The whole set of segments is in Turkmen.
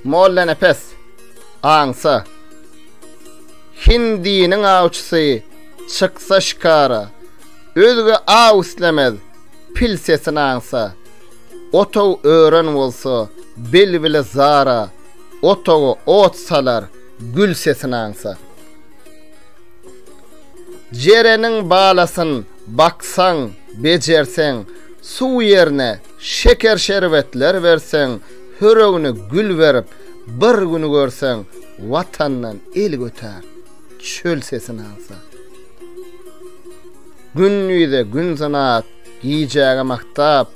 Molla nepes aňsa Hindinin awçysy çyksa şikara özge aw islemez pil sesini aňsa otow ören bolsa belbile zara otow otsalar gül sesini aňsa Jerenin balasın baksan bejersen su yerine şeker şerbetler versen hörögüne gül verip bir günü görsen vatandan el götär çöl sesini alsa Günnüde gün zanaat giyeceğe maktap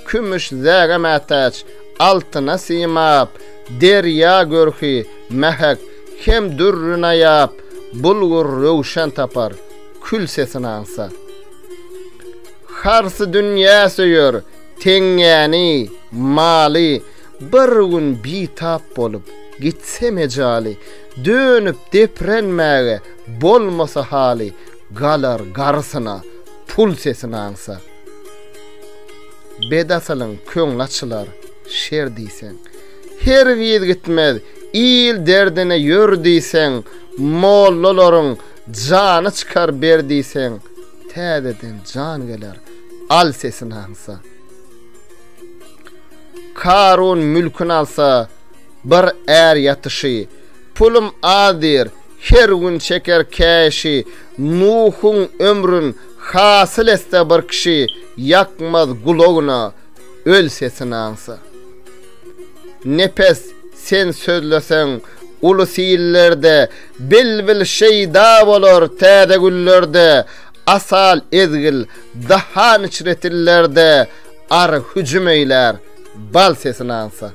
kümüş zäge mätäç altına simap derya görki mehek hem dürrüne yap bulgur rövşen tapar kül sesini alsa Harsı dünya söýür teňňäni mali bir gün bitap bolup gitse mejali dönüp deprenmäge bolmasa hali galar garsyna pul sesini ansa bedasalyň köňl açylar şer diýsen her ýer gitmez il derdine ýör diýsen mollalaryň jany çykar ber diýsen täzeden jan geler al sesini ansa Karun mülkün alsa bir er yatışı pulum adir her gün çeker käşi Nuhun ömrün hasıl etse bir kişi yakmaz guloguna öl sesini ansa Nepes sen sözlesen ulu siyillerde bilbil şeyda bolor täze güllerde asal ezgil dahan içretillerde ar hücüm eyler bal sesini ansa